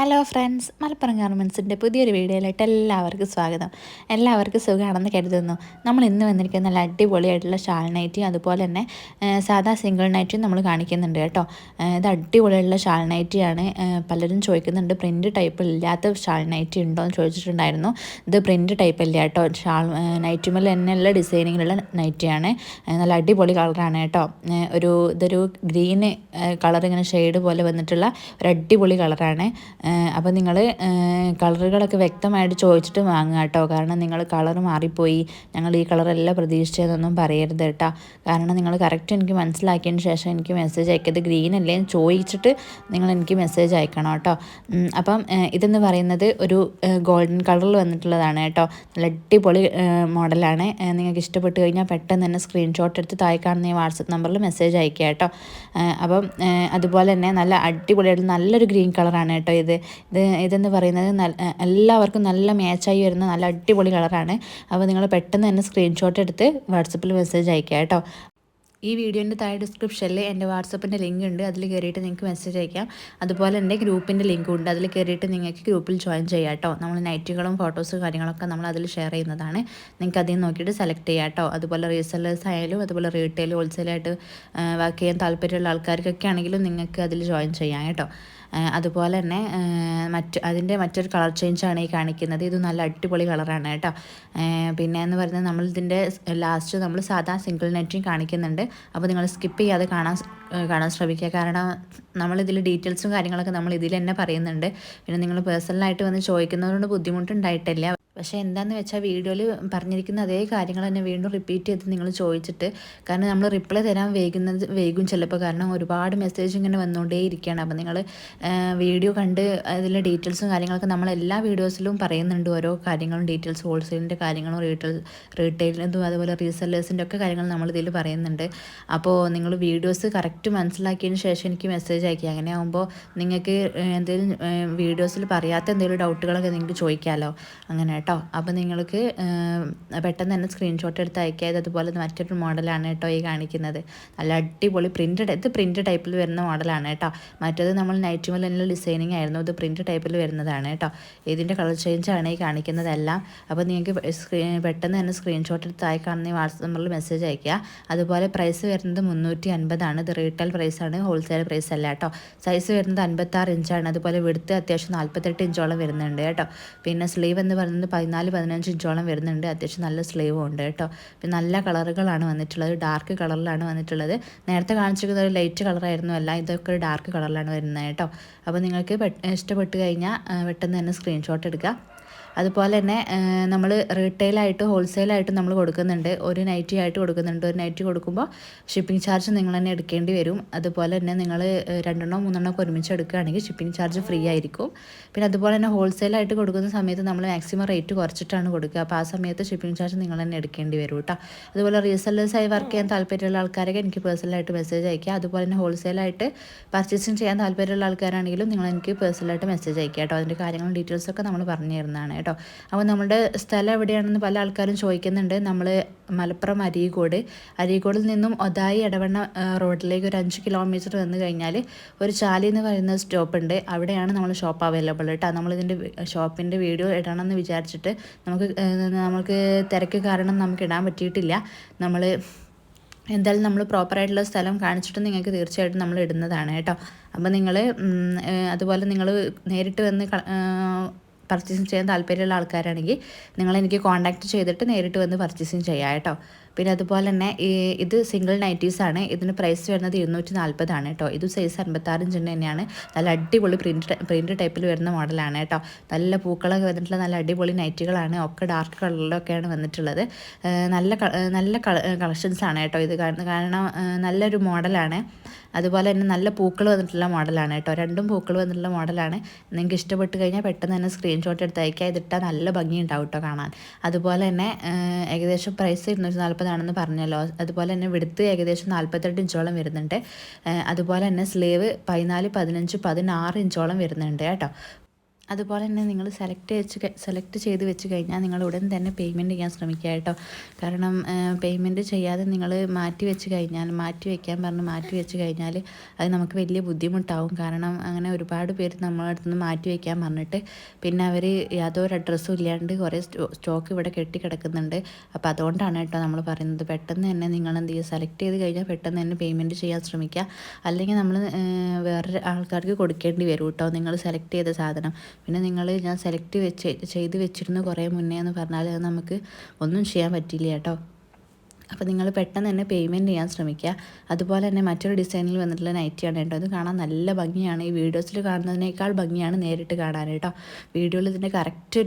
Hello friends, Malappuram ഗാർമെൻറ്റ്സിൻ്റെ പുതിയൊരു വീഡിയോയിലായിട്ട് എല്ലാവർക്കും സ്വാഗതം. എല്ലാവർക്കും സുഖമാണെന്ന് കരുതുന്നു. നമ്മൾ ഇന്ന് വന്നിരിക്കുന്ന നല്ല അടിപൊളിയായിട്ടുള്ള ഷാൾ നൈറ്റിയും അതുപോലെ തന്നെ സാധാ സിംഗിൾ നൈറ്റിയും നമ്മൾ കാണിക്കുന്നുണ്ട് കേട്ടോ. ഇത് അടിപൊളിയുള്ള ഷാൾ നൈറ്റിയാണ്. പലരും ചോദിക്കുന്നുണ്ട് പ്രിൻറ്റ് ടൈപ്പ് ഇല്ലാത്ത ഷാൾ നൈറ്റി ഉണ്ടോ എന്ന് ചോദിച്ചിട്ടുണ്ടായിരുന്നു. ഇത് പ്രിൻറ്റ് ടൈപ്പ് ഇല്ല കേട്ടോ. ഷാൾ നൈറ്റുമേൽ തന്നെയുള്ള ഡിസൈനിങ്ങിലുള്ള നൈറ്റിയാണ്. നല്ല അടിപൊളി കളറാണ് കേട്ടോ. ഇതൊരു ഗ്രീന് കളർ ഇങ്ങനെ ഷെയ്ഡ് പോലെ വന്നിട്ടുള്ള ഒരു അടിപൊളി കളറാണ്. അപ്പോൾ നിങ്ങൾ കളറുകളൊക്കെ വ്യക്തമായിട്ട് ചോദിച്ചിട്ട് വാങ്ങുക കേട്ടോ. കാരണം നിങ്ങൾ കളർ മാറിപ്പോയി, ഞങ്ങൾ ഈ കളറല്ല പ്രതീക്ഷിച്ചതെന്നൊന്നും പറയരുത് കേട്ടോ. കാരണം നിങ്ങൾ കറക്റ്റ് എനിക്ക് മനസ്സിലാക്കിയതിന് ശേഷം എനിക്ക് മെസ്സേജ് അയക്കരുത്. ഗ്രീൻ അല്ലേ ചോദിച്ചിട്ട് നിങ്ങൾ എനിക്ക് മെസ്സേജ് അയക്കണം കേട്ടോ. അപ്പം ഇതെന്ന് പറയുന്നത് ഒരു ഗോൾഡൻ കളറിൽ വന്നിട്ടുള്ളതാണ് കേട്ടോ. നല്ല അടിപൊളി മോഡലാണ്. നിങ്ങൾക്ക് ഇഷ്ടപ്പെട്ട് കഴിഞ്ഞാൽ പെട്ടെന്ന് തന്നെ സ്ക്രീൻഷോട്ട് എടുത്ത് താഴെ കാണുന്ന ഈ വാട്സപ്പ് നമ്പറിൽ മെസ്സേജ് അയക്കുക കേട്ടോ. അപ്പം അതുപോലെ തന്നെ നല്ല അടിപൊളിയായിട്ട് നല്ലൊരു ഗ്രീൻ കളറാണ് കേട്ടോ. ഇതെന്ന് പറയുന്നത് എല്ലാവർക്കും നല്ല മാച്ചായി വരുന്ന നല്ല അടിപൊളി കളറാണ്. അപ്പോൾ നിങ്ങൾ പെട്ടെന്ന് തന്നെ സ്ക്രീൻഷോട്ട് എടുത്ത് വാട്സപ്പിൽ മെസ്സേജ് അയക്കുക കേട്ടോ. ഈ വീഡിയോൻ്റെ താഴെ ഡിസ്ക്രിപ്ഷനിൽ എൻ്റെ വാട്സപ്പിൻ്റെ ലിങ്ക് ഉണ്ട്, അതിൽ കയറിയിട്ട് നിങ്ങൾക്ക് മെസ്സേജ് അയക്കാം. അതുപോലെ എൻ്റെ ഗ്രൂപ്പിൻ്റെ ലിങ്കും ഉണ്ട്, അതിൽ കയറിയിട്ട് നിങ്ങൾക്ക് ഗ്രൂപ്പിൽ ജോയിൻ ചെയ്യാം കേട്ടോ. നമ്മൾ നൈറ്റുകളും ഫോട്ടോസും കാര്യങ്ങളൊക്കെ നമ്മൾ അതിൽ ഷെയർ ചെയ്യുന്നതാണ്. നിങ്ങൾക്ക് അതിൽ നോക്കിയിട്ട് സെലക്ട് ചെയ്യാം കേട്ടോ. അതുപോലെ റീസെല്ലേഴ്സ് ആയാലും അതുപോലെ റീറ്റെയിൽ ഹോൾസെയിലായിട്ട് വർക്ക് ചെയ്യാൻ താല്പര്യമുള്ള ആൾക്കാർക്കൊക്കെ ആണെങ്കിലും നിങ്ങൾക്ക് അതിൽ ജോയിൻ ചെയ്യാം കേട്ടോ. അതുപോലെ തന്നെ മറ്റൊരു കളർ ചേഞ്ചാണ് ഈ കാണിക്കുന്നത്. ഇത് നല്ല അടിപൊളി കളറാണ് കേട്ടോ. പിന്നെ എന്ന് പറയുന്നത് നമ്മൾ ഇതിൻ്റെ ലാസ്റ്റ് നമ്മൾ സാധാ സിംഗിൾ നെറ്റും കാണിക്കുന്നുണ്ട്. അപ്പോൾ നിങ്ങൾ സ്കിപ്പ് ചെയ്യാതെ കാണാൻ ശ്രമിക്കുക. കാരണം നമ്മളിതിൽ ഡീറ്റെയിൽസും കാര്യങ്ങളൊക്കെ നമ്മൾ ഇതിൽ തന്നെ പറയുന്നുണ്ട്. പിന്നെ നിങ്ങൾ പേഴ്സണലായിട്ട് വന്ന് ചോദിക്കുന്നതുകൊണ്ട് ബുദ്ധിമുട്ടുണ്ടായിട്ടില്ല. പക്ഷേ എന്താണെന്ന് വെച്ചാൽ വീഡിയോയിൽ പറഞ്ഞിരിക്കുന്ന അതേ കാര്യങ്ങൾ തന്നെ വീണ്ടും റിപ്പീറ്റ് ചെയ്ത് നിങ്ങൾ ചോദിച്ചിട്ട്, കാരണം നമ്മൾ റിപ്ലൈ തരാൻ വൈകും ചിലപ്പോൾ. കാരണം ഒരുപാട് മെസ്സേജ് ഇങ്ങനെ വന്നുകൊണ്ടേയിരിക്കുകയാണ്. അപ്പോൾ നിങ്ങൾ വീഡിയോ കണ്ട് അതിലെ ഡീറ്റെയിൽസും കാര്യങ്ങളൊക്കെ നമ്മൾ എല്ലാ വീഡിയോസിലും പറയുന്നുണ്ട്. ഓരോ കാര്യങ്ങളും ഡീറ്റെയിൽസ്, ഹോൾസെയിലിൻ്റെ കാര്യങ്ങളും റീറ്റെയിലിൻ്റെതും അതുപോലെ റീസെല്ലേഴ്സിൻ്റെ ഒക്കെ കാര്യങ്ങൾ നമ്മളിതിൽ പറയുന്നുണ്ട്. അപ്പോൾ നിങ്ങൾ വീഡിയോസ് കറക്റ്റ് മനസ്സിലാക്കിയതിന് ശേഷം എനിക്ക് മെസ്സേജ് അയക്കുക. അങ്ങനെ ആകുമ്പോൾ നിങ്ങൾക്ക് എന്തെങ്കിലും വീഡിയോസിൽ പറയാത്ത എന്തെങ്കിലും ഡൗട്ടുകളൊക്കെ നിങ്ങൾക്ക് ചോദിക്കാമല്ലോ, അങ്ങനെ കേട്ടോ. അപ്പോൾ നിങ്ങൾക്ക് പെട്ടെന്ന് തന്നെ സ്ക്രീൻഷോട്ട് എടുത്ത് അയക്കാതെ. അതുപോലെ മറ്റൊരു മോഡലാണ് കേട്ടോ ഈ കാണിക്കുന്നത്. നല്ല അടിപൊളി പ്രിൻറ്റ് ടൈപ്പിൽ വരുന്ന മോഡലാണ് കേട്ടോ. മറ്റേത് നമ്മൾ നൈറ്റ് മേൽ തന്നെ ഡിസൈനിങ് ആയിരുന്നു. ഇത് പ്രിൻറ്റ് ടൈപ്പിൽ വരുന്നതാണ് കേട്ടോ. ഇതിൻ്റെ കളർ ചേഞ്ചാണ് ഈ കാണിക്കുന്നതെല്ലാം. അപ്പോൾ നിങ്ങൾക്ക് പെട്ടെന്ന് തന്നെ സ്ക്രീൻഷോട്ട് എടുത്ത് താഴെ കാണുന്ന ഈ വാട്സപ്പ് നമ്പറിൽ മെസ്സേജ് അയക്കുക. അതുപോലെ പ്രൈസ് വരുന്നത് 350 ഇത് റീറ്റെയിൽ പ്രൈസാണ്, ഹോൾസെയിൽ പ്രൈസ് അല്ല കേട്ടോ. സൈസ് വരുന്നത് 56 ഇഞ്ചാണ്. അതുപോലെ വിടുത്ത് അത്യാവശ്യം 48 ഇഞ്ചോളം വരുന്നുണ്ട് കേട്ടോ. പിന്നെ സ്ലീവ് എന്ന് പറയുന്നത് 14-15 ഇഞ്ചോളം വരുന്നുണ്ട്. അത്യാവശ്യം നല്ല സ്ലീവും ഉണ്ട് കേട്ടോ. പിന്നെ നല്ല കളറുകളാണ് വന്നിട്ടുള്ളത്, ഡാർക്ക് കളറിലാണ് വന്നിട്ടുള്ളത്. നേരത്തെ കാണിച്ചിരിക്കുന്ന ഒരു ലൈറ്റ് കളറായിരുന്നു അല്ല, ഇതൊക്കെ ഒരു ഡാർക്ക് കളറിലാണ് വരുന്നത് കേട്ടോ. അപ്പോൾ നിങ്ങൾക്ക് ഇഷ്ടപ്പെട്ട് കഴിഞ്ഞാൽ പെട്ടെന്ന് തന്നെ സ്ക്രീൻഷോട്ട് എടുക്കുക. അതുപോലെ തന്നെ നമ്മൾ റീറ്റെയിലായിട്ട് ഹോൾസെയിലായിട്ട് നമ്മൾ കൊടുക്കുന്നുണ്ട്. ഒരു നൈറ്റി ആയിട്ട് കൊടുക്കുന്നുണ്ട്. ഒരു നൈറ്റി കൊടുക്കുമ്പോൾ ഷിപ്പിംഗ് ചാർജ് നിങ്ങൾ തന്നെ എടുക്കേണ്ടി വരും. അതുപോലെ തന്നെ നിങ്ങൾ 2-3 ഒക്കെ ഒരുമിച്ച് എടുക്കുകയാണെങ്കിൽ ഷിപ്പിംഗ് ചാർജ് ഫ്രീ ആയിരിക്കും. പിന്നെ അതുപോലെ തന്നെ ഹോൾസെയിലായിട്ട് കൊടുക്കുന്ന സമയത്ത് നമ്മൾ മാക്സിമം റേറ്റ് കുറച്ചിട്ടാണ് കൊടുക്കുക. അപ്പോൾ ആ സമയത്ത് ഷിപ്പിംഗ് ചാർജ് നിങ്ങൾ തന്നെ എടുക്കേണ്ടി വരും കേട്ടോ. അതുപോലെ റീസെല്ലേഴ്സായി വർക്ക് ചെയ്യാൻ താല്പര്യമുള്ള ആൾക്കാരൊക്കെ എനിക്ക് പേഴ്സണലായിട്ട് മെസ്സേജ് അയക്കുക. അതുപോലെ തന്നെ ഹോൾസെയിലായിട്ട് പർച്ചേസിങ് ചെയ്യാൻ താല്പര്യമുള്ള ആൾക്കാരാണെങ്കിലും നിങ്ങൾ എനിക്ക് പേഴ്സണലായിട്ട് മെസ്സേജ് അയക്കുക കേട്ടോ. അതിൻ്റെ കാര്യങ്ങളും ഡീറ്റെയിൽസൊക്കെ നമ്മൾ പറഞ്ഞു തരുന്നതാണ് കേട്ടോ. അപ്പോൾ നമ്മുടെ സ്ഥലം എവിടെയാണെന്ന് പല ആൾക്കാരും ചോദിക്കുന്നുണ്ട്. നമ്മൾ മലപ്പുറം അരീക്കോടിൽ നിന്നും ഒതായി എടവണ്ണ റോഡിലേക്ക് ഒരു 5 കിലോമീറ്റർ വന്നു കഴിഞ്ഞാൽ ഒരു ചാലി എന്ന് പറയുന്ന സ്റ്റോപ്പ് ഉണ്ട്. അവിടെയാണ് നമ്മൾ ഷോപ്പ് അവൈലബിൾ കേട്ടോ. നമ്മളിതിൻ്റെ ഷോപ്പിൻ്റെ വീഡിയോ ഇടണമെന്ന് വിചാരിച്ചിട്ട് നമുക്ക് തിരക്ക് കാരണം നമുക്ക് ഇടാൻ പറ്റിയിട്ടില്ല. എന്തായാലും നമ്മൾ പ്രോപ്പറായിട്ടുള്ള സ്ഥലം കാണിച്ചിട്ട് നിങ്ങൾക്ക് തീർച്ചയായിട്ടും നമ്മൾ ഇടുന്നതാണ് കേട്ടോ. അപ്പോൾ നിങ്ങൾ അതുപോലെ നിങ്ങൾ നേരിട്ട് വന്ന് പർച്ചേസിങ് ചെയ്യാൻ താല്പര്യമുള്ള ആൾക്കാരാണെങ്കിൽ നിങ്ങളെനിക്ക് കോൺടാക്റ്റ് ചെയ്തിട്ട് നേരിട്ട് വന്ന് പർച്ചേസിങ് ചെയ്യാം കേട്ടോ. പിന്നെ അതുപോലെ തന്നെ ഇത് സിംഗിൾ നൈറ്റീസാണ്. ഇതിന് പ്രൈസ് വരുന്നത് 240 കേട്ടോ. ഇത് സൈസ് 56 ഇഞ്ച് തന്നെയാണ്. നല്ല അടിപൊളി പ്രിൻറ്റ് ടൈപ്പിൽ വരുന്ന മോഡലാണ് കേട്ടോ. നല്ല പൂക്കളൊക്കെ വന്നിട്ടുള്ള നല്ല അടിപൊളി നൈറ്റികളാണ്. ഒക്കെ ഡാർക്ക് കളറിലൊക്കെയാണ് വന്നിട്ടുള്ളത്. നല്ല കളക്ഷൻസാണ് കേട്ടോ ഇത്. കാരണം നല്ലൊരു മോഡലാണ്. അതുപോലെ തന്നെ നല്ല പൂക്കൾ വന്നിട്ടുള്ള മോഡലാണ് കേട്ടോ. 2 പൂക്കൾ വന്നിട്ടുള്ള മോഡലാണ്. നിങ്ങൾക്ക് ഇഷ്ടപ്പെട്ട് കഴിഞ്ഞാൽ പെട്ടെന്ന് തന്നെ സ്ക്രീൻഷോട്ട് എടുത്ത് അയക്കുക. ഇതിട്ടാൽ നല്ല ഭംഗി ഉണ്ടാവും കേട്ടോ കാണാൻ. അതുപോലെ തന്നെ ഏകദേശം പ്രൈസ് 240 ആണെന്ന് പറഞ്ഞല്ലോ. അതുപോലെ തന്നെ വിടുത്ത് ഏകദേശം 48 ഇഞ്ചോളം വരുന്നുണ്ട്. അതുപോലെ തന്നെ സ്ലീവ് 14, 15, 16 ഇഞ്ചോളം വരുന്നുണ്ട് കേട്ടോ. അതുപോലെ തന്നെ നിങ്ങൾ സെലക്ട് ചെയ്ത് വെച്ച് കഴിഞ്ഞാൽ നിങ്ങൾ ഉടൻ തന്നെ പേയ്മെൻറ്റ് ചെയ്യാൻ ശ്രമിക്കുക കേട്ടോ. കാരണം പേയ്മെൻറ്റ് ചെയ്യാതെ നിങ്ങൾ മാറ്റി വയ്ക്കാൻ പറഞ്ഞ് മാറ്റി വെച്ച് കഴിഞ്ഞാൽ അത് നമുക്ക് വലിയ ബുദ്ധിമുട്ടാവും. കാരണം അങ്ങനെ ഒരുപാട് പേര് നമ്മളെ അടുത്ത് നിന്ന് മാറ്റി വയ്ക്കാൻ പറഞ്ഞിട്ട് പിന്നെ അവർ യാതൊരു അഡ്രസ്സും ഇല്ലാണ്ട് കുറേ സ്റ്റോക്ക് ഇവിടെ കെട്ടി കിടക്കുന്നുണ്ട്. അപ്പോൾ അതുകൊണ്ടാണ് കേട്ടോ നമ്മൾ പറയുന്നത്, പെട്ടെന്ന് തന്നെ നിങ്ങൾ എന്ത് ചെയ്യുക, സെലക്ട് ചെയ്ത് കഴിഞ്ഞാൽ പെട്ടെന്ന് തന്നെ പേയ്മെൻറ്റ് ചെയ്യാൻ ശ്രമിക്കുക. അല്ലെങ്കിൽ നമ്മൾ വേറെ ആൾക്കാർക്ക് കൊടുക്കേണ്ടി വരും കേട്ടോ നിങ്ങൾ സെലക്ട് ചെയ്ത സാധനം. പിന്നെ ഞാൻ ചെയ്ത് വെച്ചിരുന്നു കുറേ മുന്നേ എന്ന് പറഞ്ഞാൽ അത് നമുക്ക് ഒന്നും ചെയ്യാൻ പറ്റില്ല കേട്ടോ. അപ്പോൾ നിങ്ങൾ പെട്ടെന്ന് തന്നെ പേയ്മെൻറ്റ് ചെയ്യാൻ ശ്രമിക്കുക. അതുപോലെ തന്നെ മറ്റൊരു ഡിസൈനിൽ വന്നിട്ടുള്ള നൈറ്റിയാണ് കേട്ടോ. ഇത് കാണാൻ നല്ല ഭംഗിയാണ്. ഈ വീഡിയോസിൽ കാണുന്നതിനേക്കാൾ ഭംഗിയാണ് നേരിട്ട് കാണാൻ കേട്ടോ. വീഡിയോയിൽ ഇതിൻ്റെ കറക്റ്റ്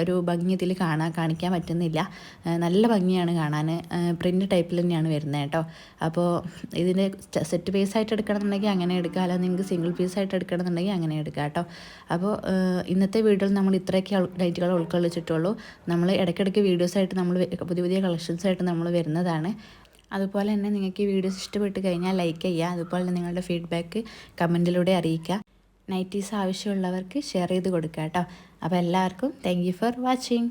ഒരു ഭംഗി ഇതിൽ കാണിക്കാൻ പറ്റുന്നില്ല. നല്ല ഭംഗിയാണ് കാണാൻ. പ്രിൻ്റ് ടൈപ്പിൽ തന്നെയാണ് വരുന്നത് കേട്ടോ. അപ്പോൾ ഇതിൻ്റെ സെറ്റ് പീസ് ആയിട്ട് എടുക്കണമെന്നുണ്ടെങ്കിൽ അങ്ങനെ എടുക്കുക, അല്ല നിങ്ങൾക്ക് സിംഗിൾ പീസ് ആയിട്ട് എടുക്കണമെന്നുണ്ടെങ്കിൽ അങ്ങനെ എടുക്കുക കേട്ടോ. അപ്പോൾ ഇന്നത്തെ വീഡിയോയിൽ നമ്മൾ ഇത്രയൊക്കെ നൈറ്റുകൾ ഉൾക്കൊള്ളിച്ചിട്ടുള്ളൂ. നമ്മൾ ഇടയ്ക്കിടയ്ക്ക് വീഡിയോസായിട്ട് നമ്മൾ പുതിയ പുതിയ കളക്ഷൻസായിട്ട് നമ്മൾ വരുന്നതാണ്. അതുപോലെ തന്നെ നിങ്ങൾക്ക് ഈ വീഡിയോസ് ഇഷ്ടപ്പെട്ട് കഴിഞ്ഞാൽ ലൈക്ക് ചെയ്യുക. അതുപോലെ തന്നെ നിങ്ങളുടെ ഫീഡ്ബാക്ക് കമൻറ്റിലൂടെ അറിയിക്കുക. നൈറ്റീസ് ആവശ്യമുള്ളവർക്ക് ഷെയർ ചെയ്ത് കൊടുക്കുക കേട്ടോ. അപ്പോൾ എല്ലാവർക്കും താങ്ക് യു ഫോർ വാച്ചിങ്.